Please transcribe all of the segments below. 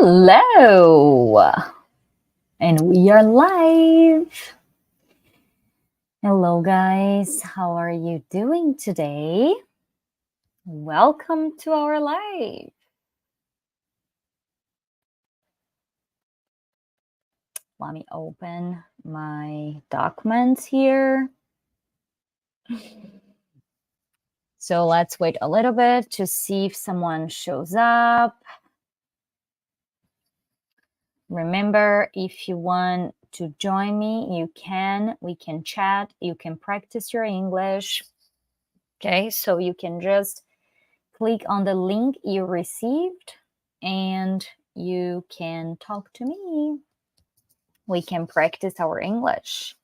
Hello, and we are live. Hello, guys. How are you doing today? Welcome to our live. Let me open my documents here. So let's wait a little bit to see if someone shows up. Remember, if you want to join me, you can. We can chat. You can practice your English. Okay, so you can just click on the link you received and you can talk to me. We can practice our English.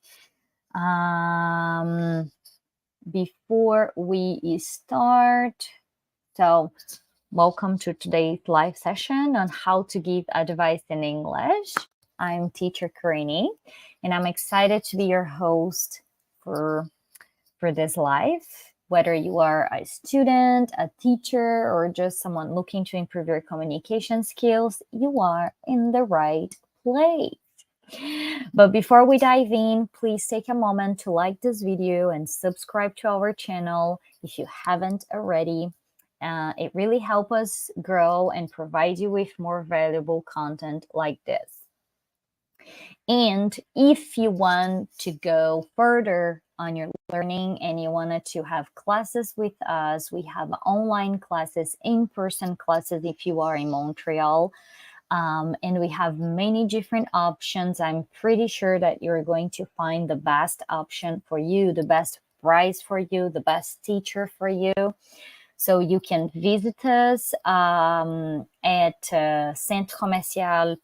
Before we start, so welcome to today's live session on how to give advice in English. I'm teacher Karine, and I'm excited to be your host for this live. Whether you are a student, a teacher, or just someone looking to improve your communication skills, you are in the right place. But before we dive in, please take a moment to like this video and subscribe to our channel if you haven't already. It really helps us grow and provide you with more valuable content like this. And if you want to go further on your learning and you wanted to have classes with us, we have online classes, in-person classes if you are in Montreal. And we have many different options. I'm pretty sure that you're going to find the best option for you, the best price for you, the best teacher for you. So you can visit us at Centre Commercial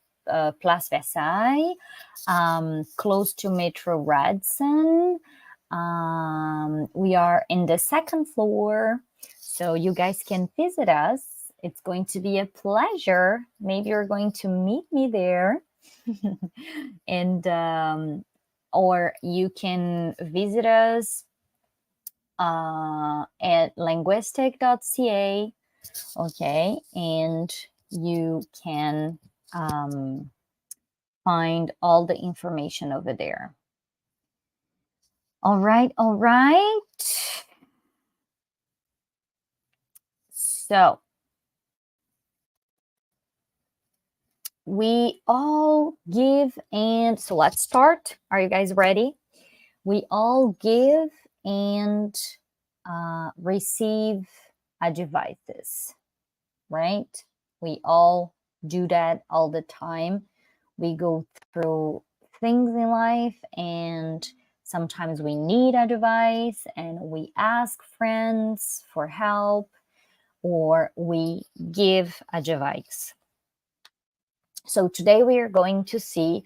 Place Versailles, close to Metro Radisson. We are in the second floor, so you guys can visit us. It's going to be a pleasure. Maybe you're going to meet me there. And or you can visit us at Languistic.ca. Okay, and you can find all the information over there. All right. So we all give, and so let's start. Are you guys ready? We all give and receive advices, right? We all do that all the time. We go through things in life and sometimes we need advice and we ask friends for help or we give advice. So today we are going to see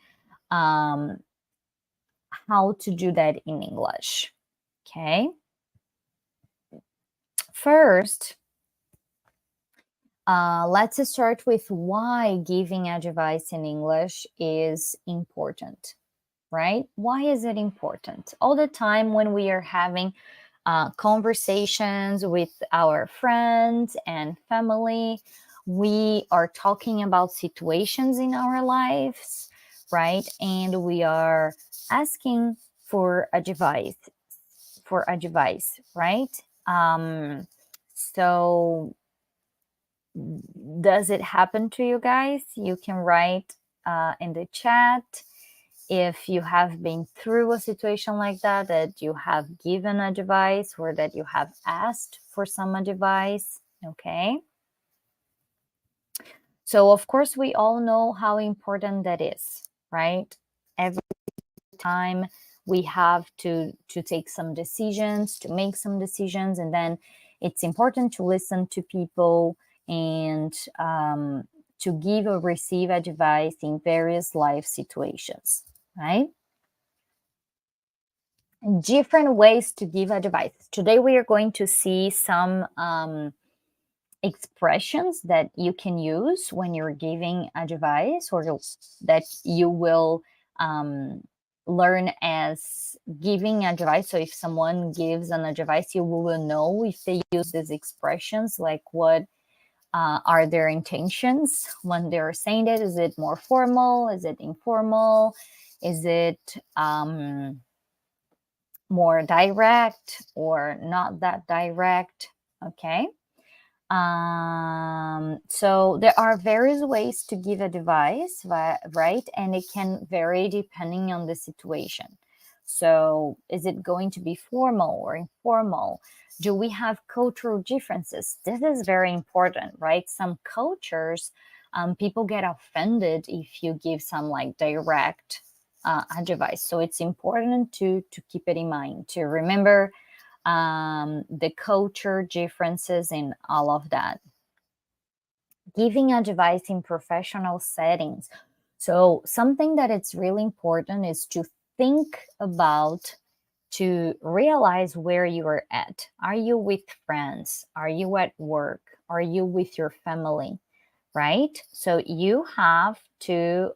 how to do that in English. Okay. First, let's start with why giving advice in English is important, right? Why is it important? All the time when we are having conversations with our friends and family, we are talking about situations in our lives, right? And we are asking for advice, right? So does it happen to you guys? You can write in the chat if you have been through a situation like that, that you have given advice or that you have asked for some advice. Okay. So of course we all know how important that is, right? Every time we have to take some decisions, to make some decisions, and then it's important to listen to people and to give or receive advice in various life situations, right? Different ways to give advice. Today we are going to see some expressions that you can use when you're giving advice, or that you will learn as giving advice. So if someone gives an advice, you will know if they use these expressions, like what Are their intentions when they're saying it? Is it more formal? Is it informal? Is it more direct or not that direct? Okay. So there are various ways to give advice, right? And it can vary depending on the situation. So is it going to be formal or informal? Do we have cultural differences? This is very important, right? Some cultures, people get offended if you give some like direct advice. So it's important to keep it in mind, to remember the culture differences and all of that. Giving advice in professional settings. So something that it's really important is to think about, to realize where you are at. Are you with friends? Are you at work? Are you with your family? Right? So you have to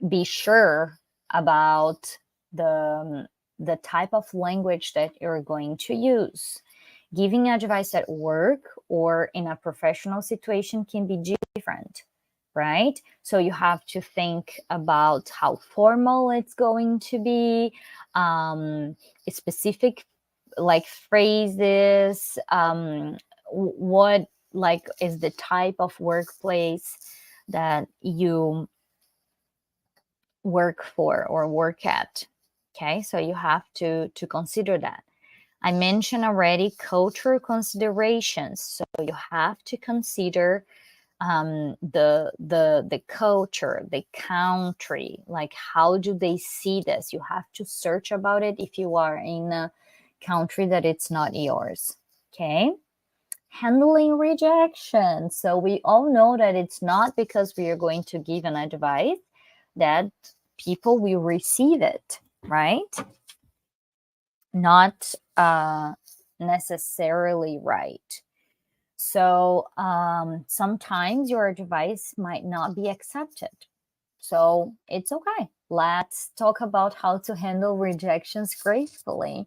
be sure about the type of language that you're going to use. Giving advice at work or in a professional situation can be different, right? So you have to think about how formal it's going to be, specific like phrases, what like is the type of workplace that you work for or work at. Okay, so you have to consider that. I mentioned already cultural considerations, so you have to consider the culture, the country, like how do they see this. You have to search about it if you are in a country that it's not yours. Okay. Handling rejection. So we all know that it's not because we are going to give an advice that people will receive it, right? Not necessarily right. So sometimes your advice might not be accepted. So it's okay. Let's talk about how to handle rejections gracefully.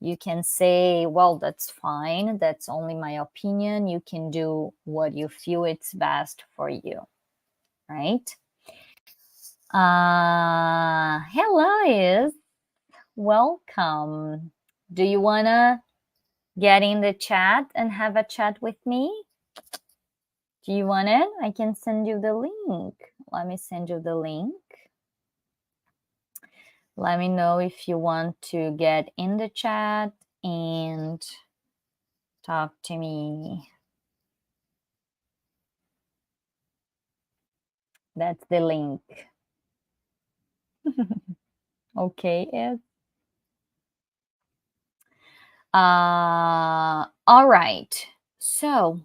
You can say, well, that's fine. That's only my opinion. You can do what you feel it's best for you, right? Hello, is welcome. Do you want to get in the chat and have a chat with me? Do you want it? I can send you the link. Let me send you the link. Let me know if you want to get in the chat and talk to me. That's the link. Okay, yes. All right. So,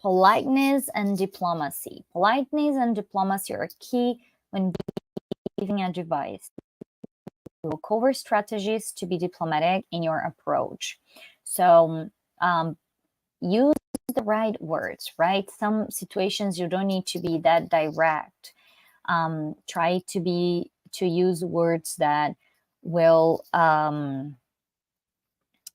politeness and diplomacy. Politeness and diplomacy are key when giving advice. We'll cover strategies to be diplomatic in your approach. So, use the right words, right? Some situations you don't need to be that direct. Try to use words that will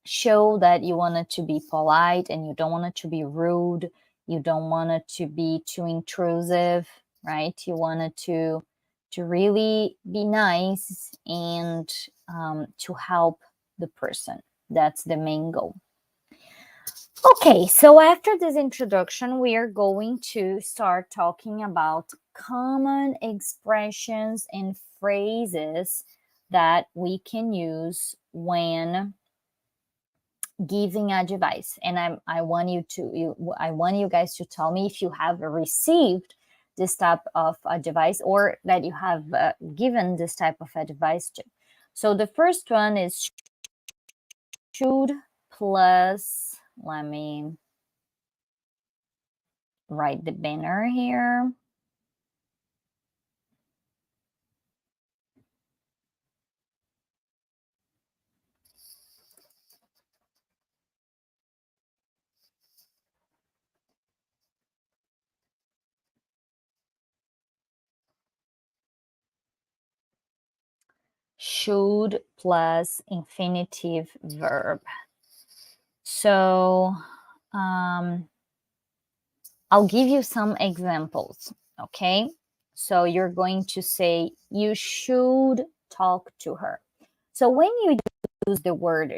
show that you want it to be polite and you don't want it to be rude. You don't want it to be too intrusive, right? You want it to really be nice and to help the person. That's the main goal. Okay, so after this introduction, we are going to start talking about common expressions and phrases that we can use when giving advice. And I want I want you guys to tell me if you have received this type of advice or that you have given this type of advice to. So the first one is should plus, let me write the banner here. Should plus infinitive verb. So I'll give you some examples, okay? So you're going to say, you should talk to her. So when you use the word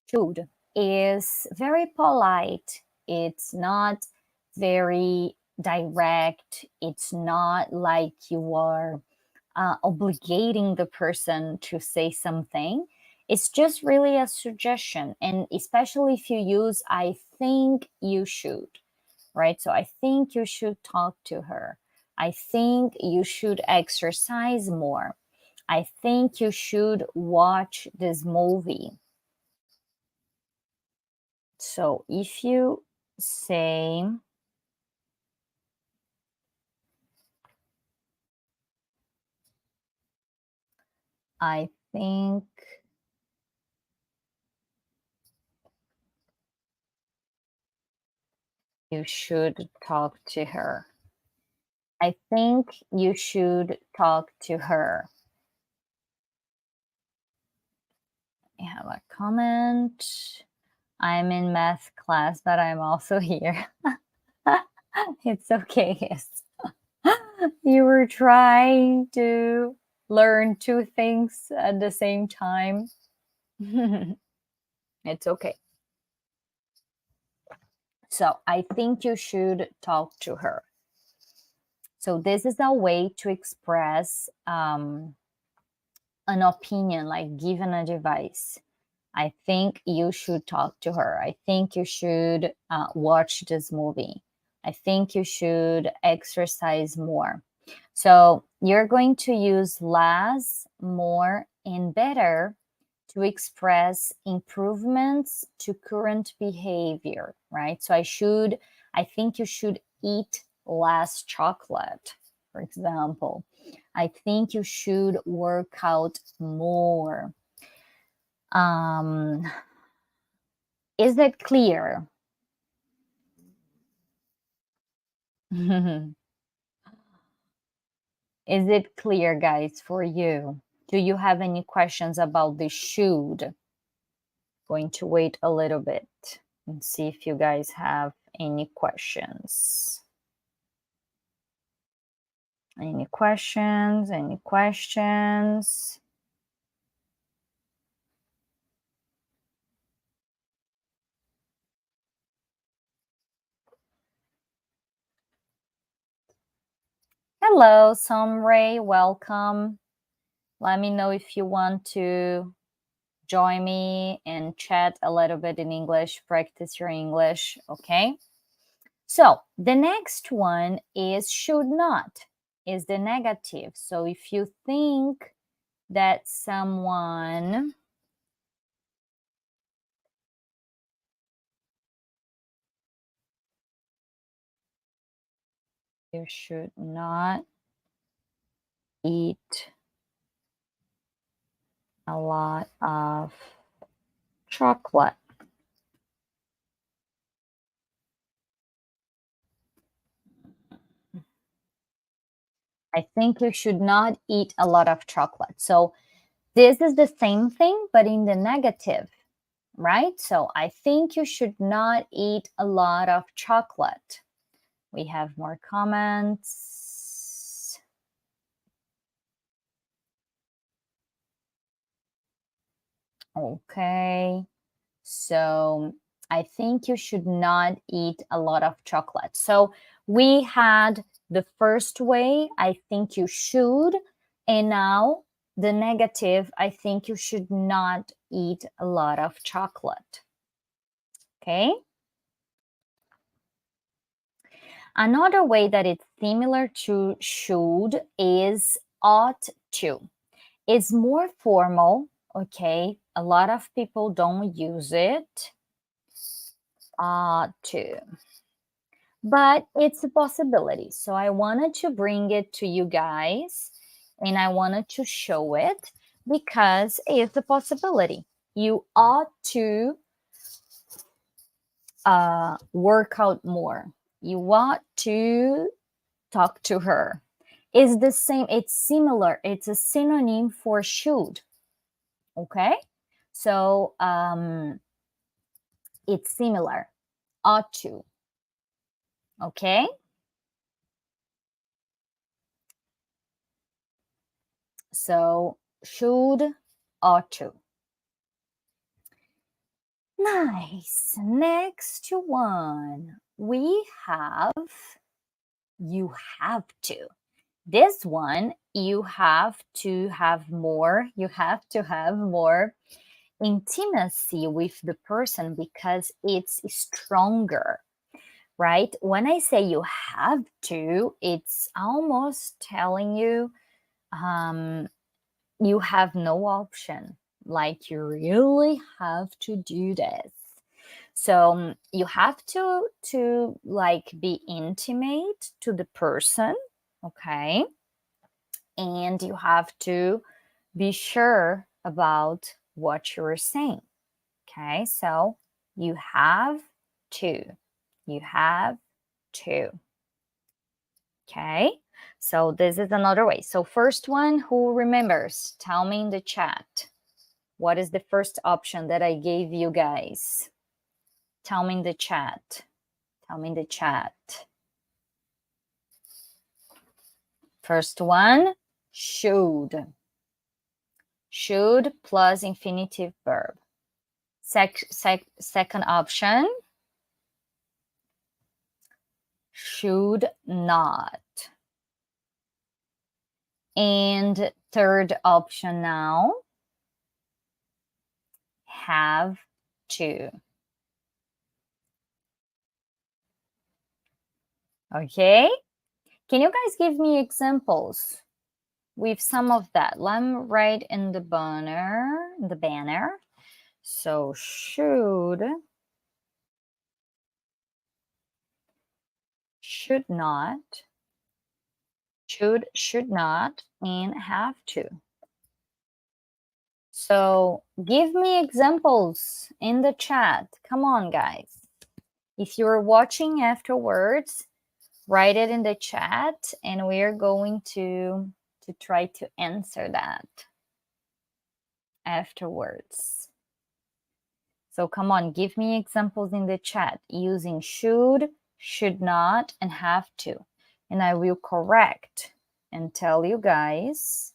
should, is very polite. It's not very direct. It's not like you are obligating the person to say something. It's just really a suggestion. And especially if you use, I think you should, right? So I think you should talk to her. I think you should exercise more. I think you should watch this movie. So if you say, I think you should talk to her. I think you should talk to her. I have a comment. I'm in math class, but I'm also here. It's okay. Yes. You were trying to learn two things at the same time. It's okay. So I think you should talk to her. So this is a way to express an opinion, like given a advice. I think you should talk to her. I think you should watch this movie. I think you should exercise more. So you're going to use less, more, and better to express improvements to current behavior, right? So I think you should eat less chocolate, for example. I think you should work out more. Um, is it clear? Is it clear, guys, for you? Do you have any questions about the should? Going to wait a little bit and see if you guys have any questions. Any questions? Any questions? Hello, Somray, welcome. Let me know if you want to join me and chat a little bit in English, practice your English, okay? So the next one is should not, is the negative. So if you think that someone you should not eat a lot of chocolate. I think you should not eat a lot of chocolate. So this is the same thing, but in the negative, right? So I think you should not eat a lot of chocolate. We have more comments. Okay. So I think you should not eat a lot of chocolate. So we had the first way, I think you should. And now the negative, I think you should not eat a lot of chocolate. Okay. Another way that it's similar to should is ought to. It's more formal, okay? A lot of people don't use it. Ought to. But it's a possibility. So I wanted to bring it to you guys and I wanted to show it because it's a possibility. You ought to work out more. You ought to talk to her. It's the same, it's similar, it's a synonym for should. Okay? So It's similar. Ought to. Okay? So should, ought to. Nice. Next one. We have you have to. This one, you have to have more. You have to have more intimacy with the person because it's stronger, right? When I say you have to, it's almost telling you you have no option. Like you really have to do this. So you have to like be intimate to the person, okay? And you have to be sure about what you're saying. Okay, so you have to. You have to. Okay, so this is another way. So first one, who remembers? Tell me in the chat. What is the first option that I gave you guys? Tell me in the chat. Tell me in the chat. First one, should. Should plus infinitive verb. Second option, should not. And third option now, have to. Okay? Can you guys give me examples with some of that? Let me write in the banner. So should not, should not, and have to. So give me examples in the chat. Come on, guys. If you're watching afterwards, write it in the chat and we're going to try to answer that afterwards. So come on, give me examples in the chat using should not, and have to. And I will correct and tell you guys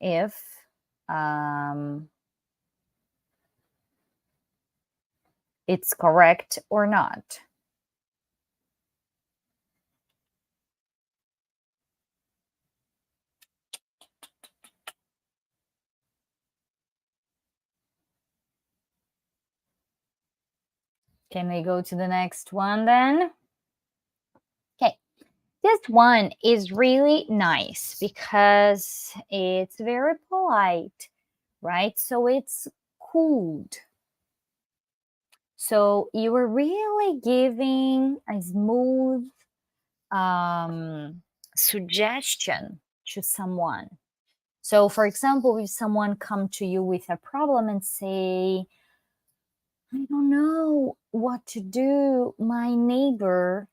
if it's correct or not. Can we go to the next one then? Okay, this one is really nice because it's very polite, right? So it's could. So you were really giving a smooth suggestion to someone. So for example, if someone come to you with a problem and say, I don't know what to do. My neighbor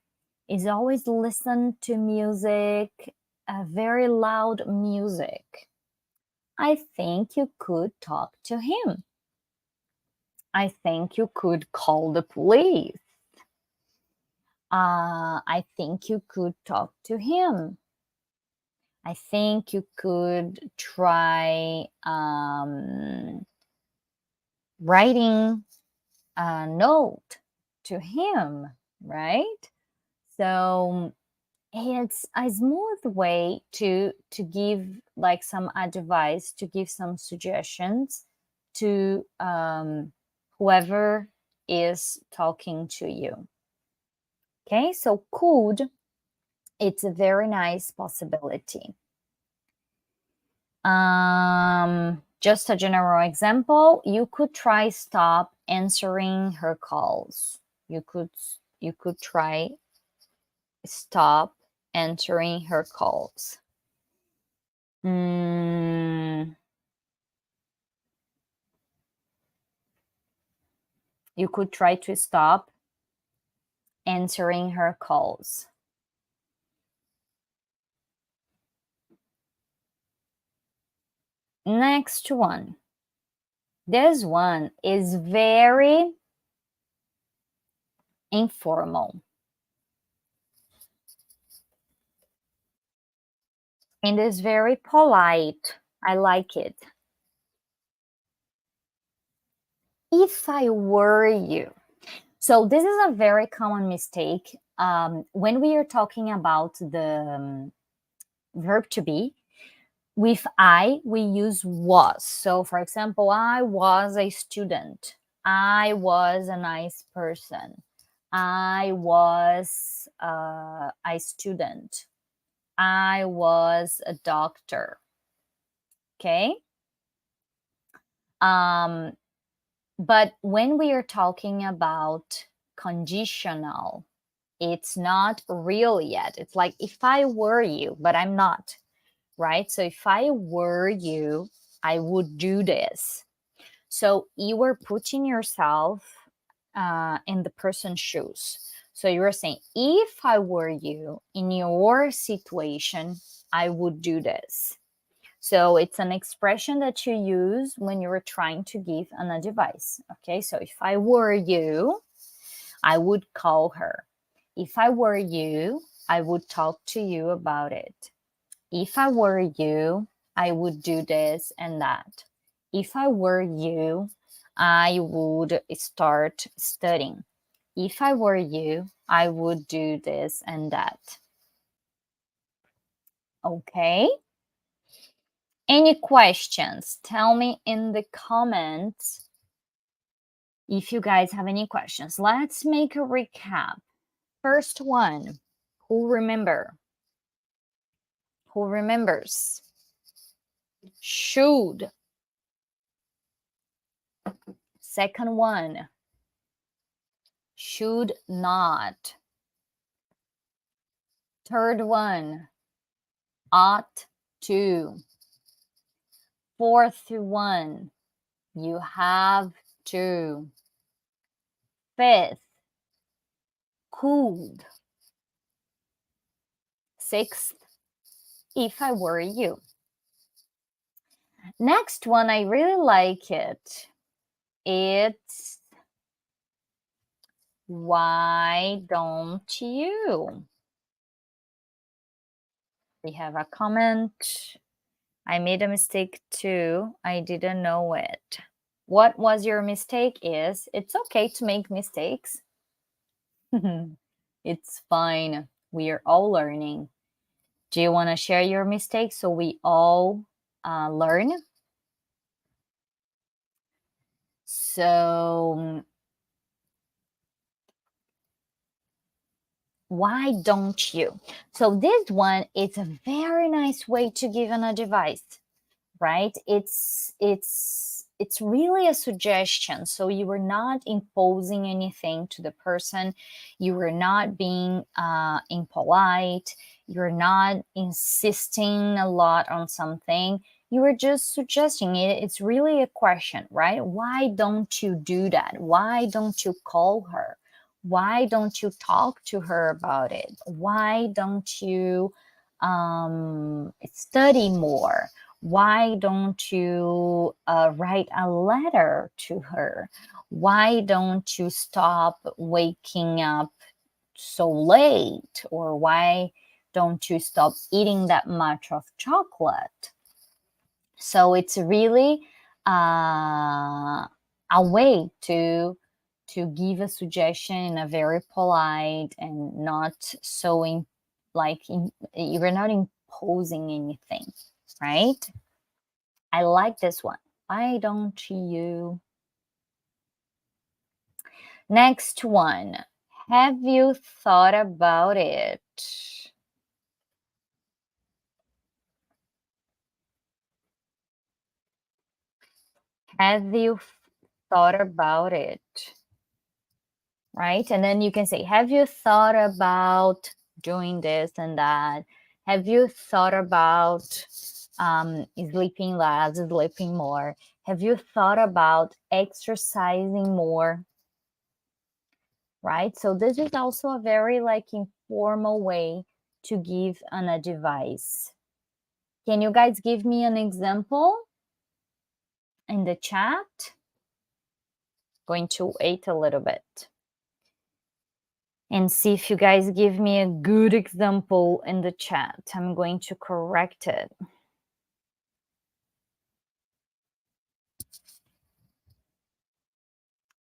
is always listen to music, very loud music. I think you could talk to him. I think you could call the police. I think you could talk to him. I think you could try writing a note to him, right? So it's a smooth way to give like some advice, to give some suggestions to whoever is talking to you. Okay, so could, it's a very nice possibility. Just a general example, you could try stop answering her calls. You could try stop answering her calls. You could try to stop answering her calls. Next one. This one is very informal. And it's very polite. I like it. If I were you. So this is a very common mistake. When we are talking about the verb to be, with I, we use was. So for example, I was a student. I was a nice person. I was a student. I was a doctor. Okay. But when we are talking about conditional, it's not real yet. It's like if I were you, but I'm not, right? So if I were you, I would do this. So you were putting yourself in the person's shoes. So you were saying, if I were you in your situation, I would do this. So it's an expression that you use when you were trying to give an advice. Okay, so if I were you, I would call her. If I were you, I would talk to you about it. If I were you, I would do this and that. If I were you, I would start studying. If I were you, I would do this and that. Okay. Any questions? Tell me in the comments if you guys have any questions. Let's make a recap. First one, who remember? Who remembers? Should. Second one, should not. Third one, ought to. Fourth one, you have to. Fifth, could. Sixth, if I were you. Next one, I really like it. It's why don't you? We have a comment. I made a mistake too. I didn't know it. What was your mistake is it's okay to make mistakes. It's fine. We are all learning. Do you want to share your mistakes so we all learn? So, why don't you? So this one, it's a very nice way to give an advice, right? It's really a suggestion. So you were not imposing anything to the person. You were not being impolite. You're not insisting a lot on something. You were just suggesting it. It's really a question, right? Why don't you do that? Why don't you call her? Why don't you talk to her about it? Why don't you study more? Why don't you write a letter to her? Why don't you stop waking up so late? Or why don't you stop eating that much of chocolate? So it's really a way to give a suggestion in a very polite and not so you're not imposing anything, right? I like this one. Why don't you? Next one. Have you thought about it? Have you thought about it? Right? And then you can say, have you thought about doing this and that? Have you thought about sleeping less, sleeping more? Have you thought about exercising more? Right? So this is also a very informal way to give an advice. Can you guys give me an example in the chat? Going to wait a little bit. And see if you guys give me a good example in the chat. I'm going to correct it.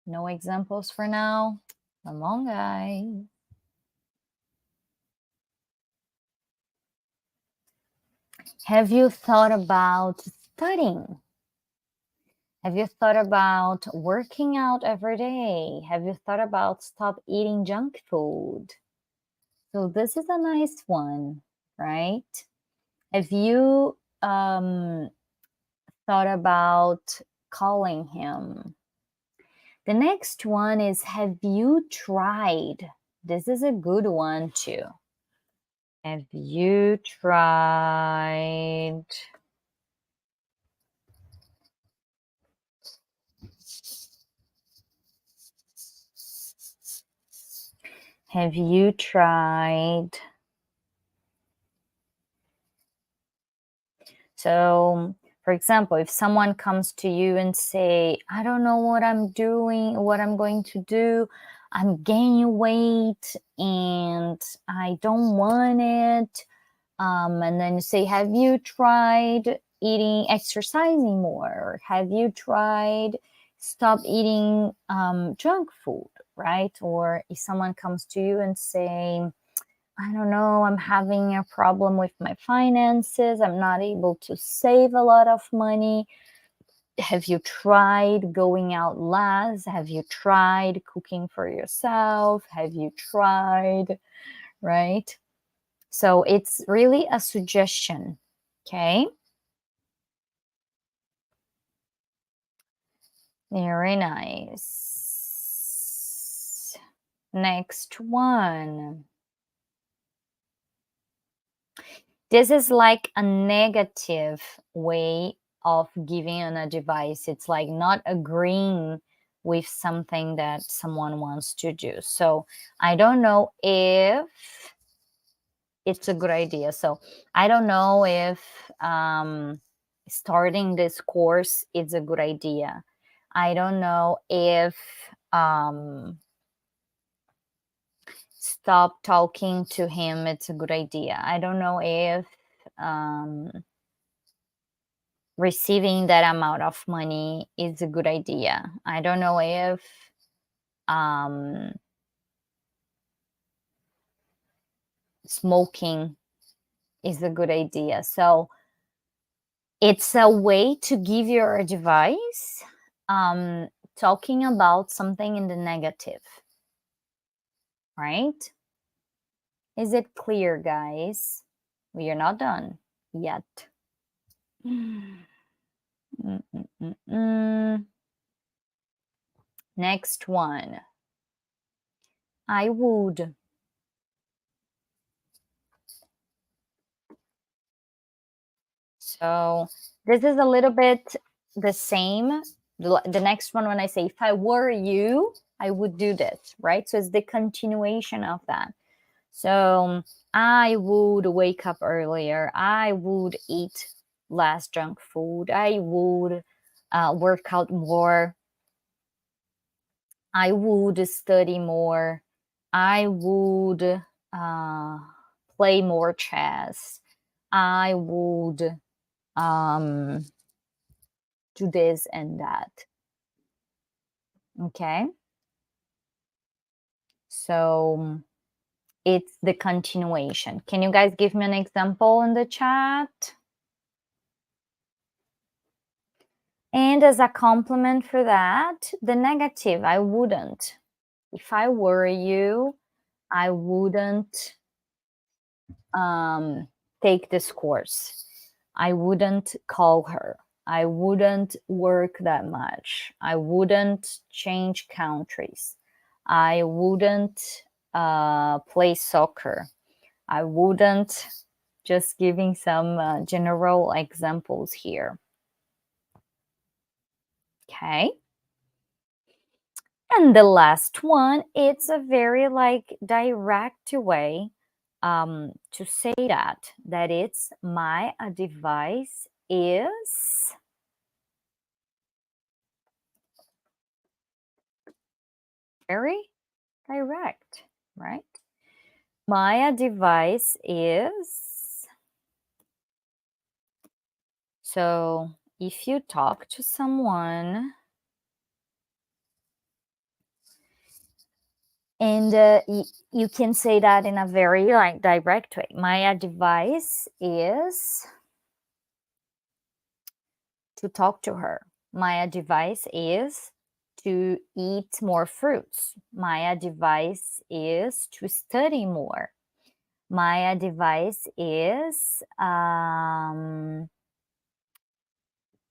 No examples for now. Come on, guys. Have you thought about studying? Have you thought about working out every day? Have you thought about stop eating junk food? So this is a nice one, right? Have you thought about calling him? The next one is, have you tried? This is a good one too. Have you tried? Have you tried? So, for example, if someone comes to you and say, I don't know what I'm doing, what I'm going to do, I'm gaining weight and I don't want it. And then you say, have you tried exercising more? Or have you tried stop eating junk food, right? Or if someone comes to you and saying, I don't know, I'm having a problem with my finances. I'm not able to save a lot of money. Have you tried going out less? Have you tried cooking for yourself? Have you tried, right? So it's really a suggestion, okay? Very nice. Next one. This is like a negative way of giving an advice. It's like not agreeing with something that someone wants to do. So I don't know if it's a good idea. So I don't know if starting this course is a good idea. I don't know if stop talking to him, it's a good idea. I don't know if receiving that amount of money is a good idea. I don't know if smoking is a good idea. So it's a way to give your advice, talking about something in the negative, right? Is it clear, guys? We are not done yet. Next one. I would. So this is a little bit the same. The next one, when I say, if I were you, I would do this, right? So it's the continuation of that. So I would wake up earlier. I would eat less junk food. I would work out more. I would study more. I would play more chess. I would do this and that. Okay. So it's the continuation. Can you guys give me an example in the chat? And as a compliment for that, the negative, I wouldn't. If I were you, I wouldn't take this course. I wouldn't call her. I wouldn't work that much. I wouldn't change countries. I wouldn't play soccer. I wouldn't, just giving some general examples here. Okay. And the last one, it's a very like direct way to say that it's my advice is very direct. right? My advice is, so if you talk to someone and you can say that in a very like direct way. My advice is to talk to her. My advice is to eat more fruits. My advice is to study more. My advice is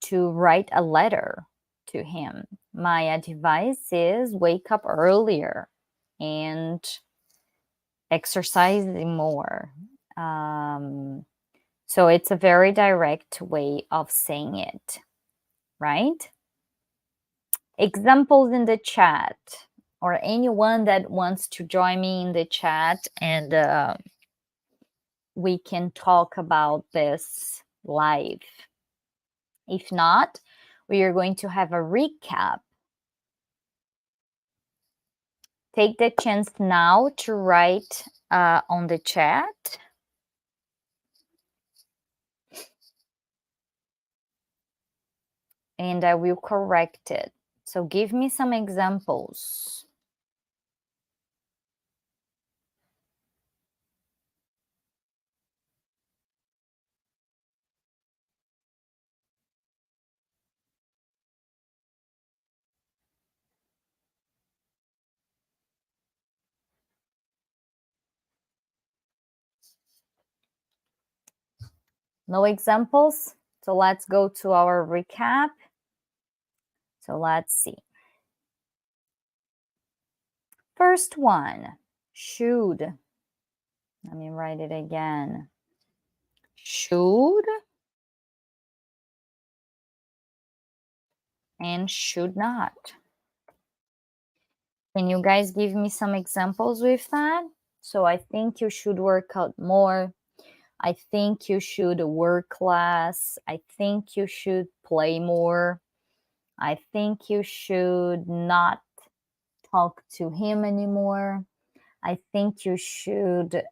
to write a letter to him. My advice is wake up earlier and exercising more. So it's a very direct way of saying it, right? Examples in the chat, or anyone that wants to join me in the chat, and we can talk about this live. If not, we are going to have a recap. Take the chance now to write on the chat. And I will correct it. So give me some examples. No examples? So let's go to our recap. So let's see. First one, should. Let me write it again. Should and should not. Can you guys give me some examples with that? So I think you should work out more. I think you should work less. I think you should play more. I think you should not talk to him anymore. I think you should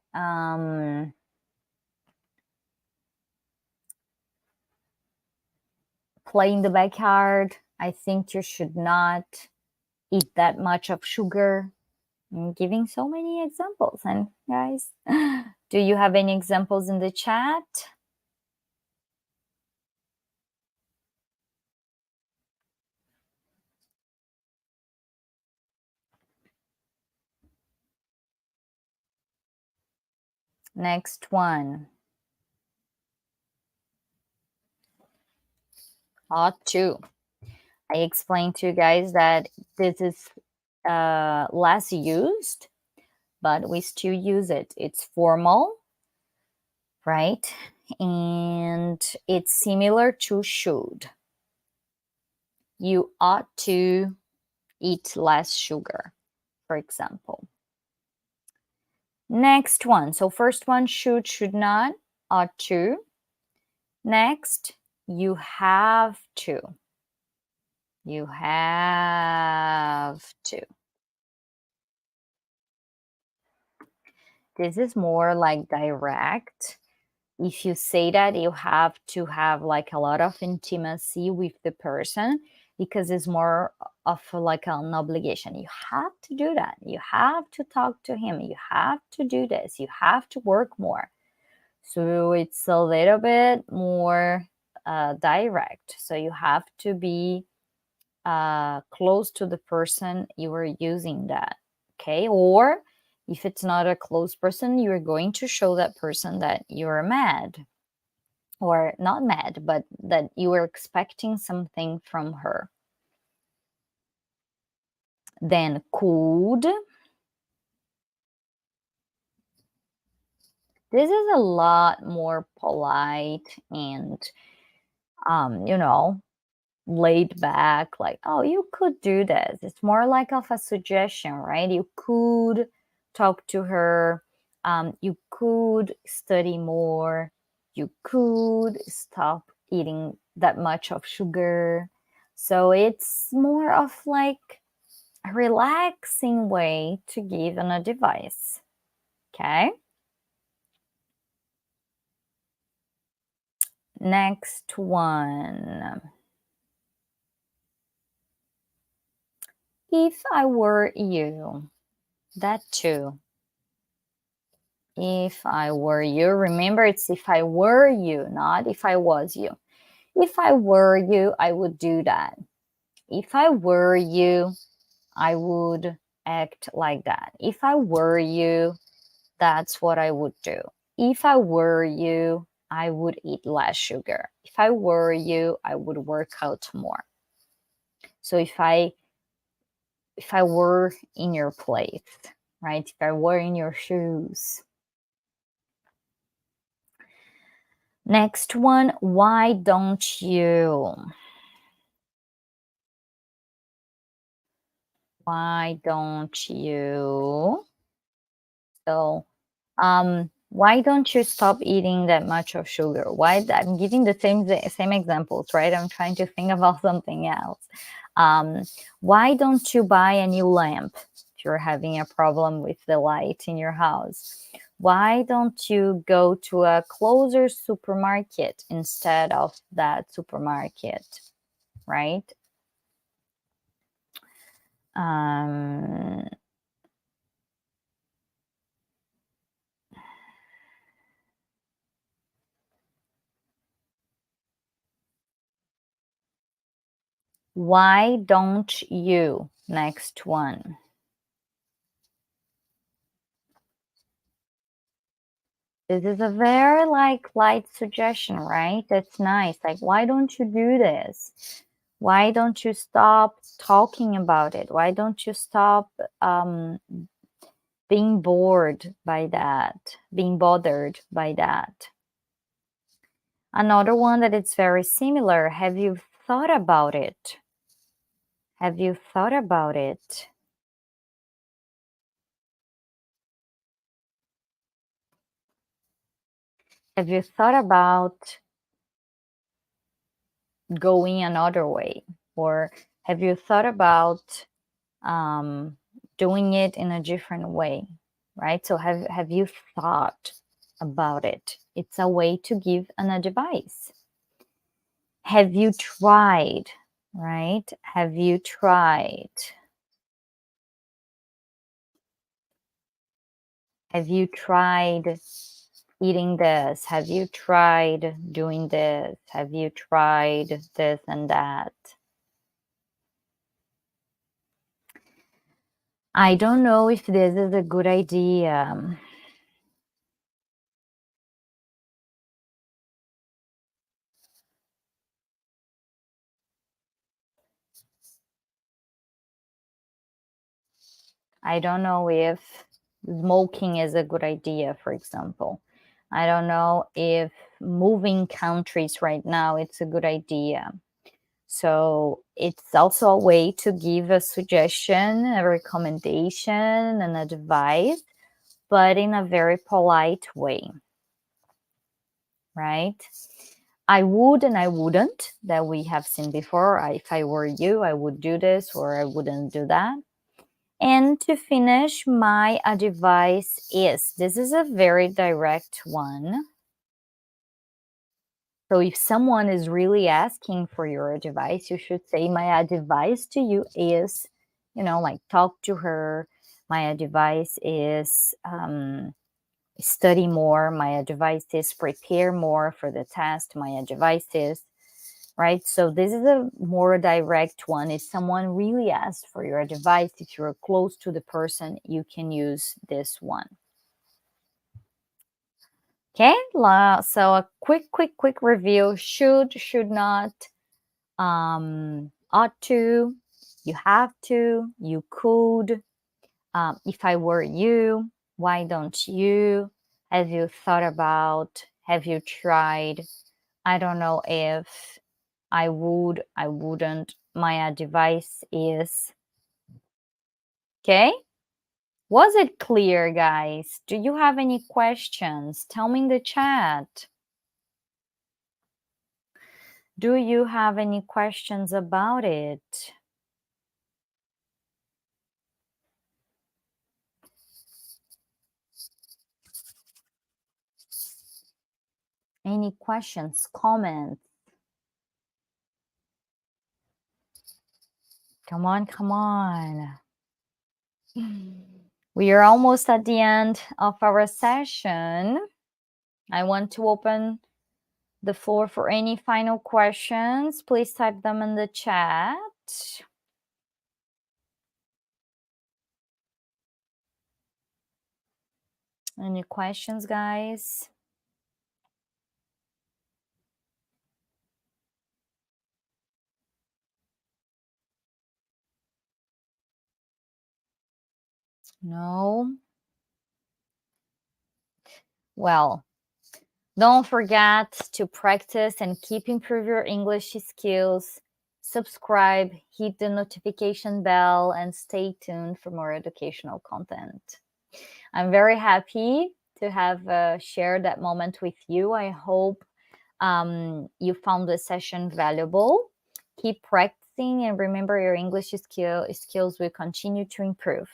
play in the backyard. I think you should not eat that much of sugar. I'm giving so many examples. And guys, do you have any examples in the chat? Next one. Ought to. I explained to you guys that this is less used, but we still use it. It's formal, right? And it's similar to should. You ought to eat less sugar, for example. Next one. So first one, should not, ought to. Next, you have to. You have to. This is more like direct. If you say that, you have to have like a lot of intimacy with the person, because it's more of like an obligation. You have to do that. You have to talk to him. You have to do this. You have to work more. So it's a little bit more direct. So you have to be close to the person you are using that. Okay. Or if it's not a close person, you're going to show that person that you're mad, or not mad, but that you were expecting something from her. Then could. This is a lot more polite and, laid back, like, oh, you could do this. It's more like of a suggestion, right? You could talk to her. You could study more. You could stop eating that much of sugar. So it's more of like a relaxing way to give an advice. Okay. Next one. If I were you, that too. If I were you, remember it's if I were you, not if I was you. If I were you, I would do that. If I were you, I would act like that. If I were you, that's what I would do. If I were you, I would eat less sugar. If I were you, I would work out more. So if I were in your place, right? If I were in your shoes. Next one, why don't you? Why don't you? So, why don't you stop eating that much of sugar? Why? I'm giving the same examples, right? I'm trying to think about something else. Why don't you buy a new lamp if you're having a problem with the light in your house? Why don't you go to a closer supermarket instead of that supermarket, right? Um, why don't you? Next one. This is a very light suggestion, right? That's nice. Like, why don't you do this? Why don't you stop talking about it? Why don't you stop being bored by that, being bothered by that? Another one that it's very similar. Have you thought about it? Have you thought about it? Have you thought about going another way? Or have you thought about doing it in a different way, right? So have you thought about it? It's a way to give an advice. Have you tried, right? Have you tried? Have you tried eating this? Have you tried doing this? Have you tried this and that? I don't know if this is a good idea. I don't know if smoking is a good idea, for example. I don't know if moving countries right now it's a good idea. So it's also a way to give a suggestion, a recommendation, an advice, but in a very polite way, right? I would and I wouldn't, that we have seen before. If I were you, I would do this or I wouldn't do that. And to finish, my advice is, this is a very direct one. So if someone is really asking for your advice, you should say, my advice to you is, like talk to her. My advice is study more. My advice is prepare more for the test. My advice is, right? So this is a more direct one. If someone really asks for your advice, if you're close to the person, you can use this one. Okay, so a quick review. Should not, ought to, you have to, you could, if I were you, why don't you, have you thought about, have you tried, I don't know if, I would, I wouldn't, my advice is. Okay? Was it clear, guys? Do you have any questions? Tell me in the chat. Do you have any questions about it? Any questions, comments? Come on, come on. We are almost at the end of our session. I want to open the floor for any final questions. Please type them in the chat. Any questions, guys? No? Well, don't forget to practice and keep improve your English skills. Subscribe, hit the notification bell, and stay tuned for more educational content. I'm very happy to have shared that moment with you. I hope you found this session valuable. Keep practicing and remember your English skills will continue to improve.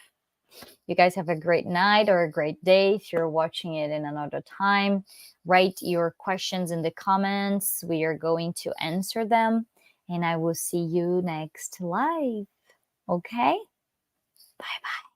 You guys have a great night or a great day if you're watching it in another time. Write your questions in the comments. We are going to answer them. And I will see you next live. Okay? Bye-bye.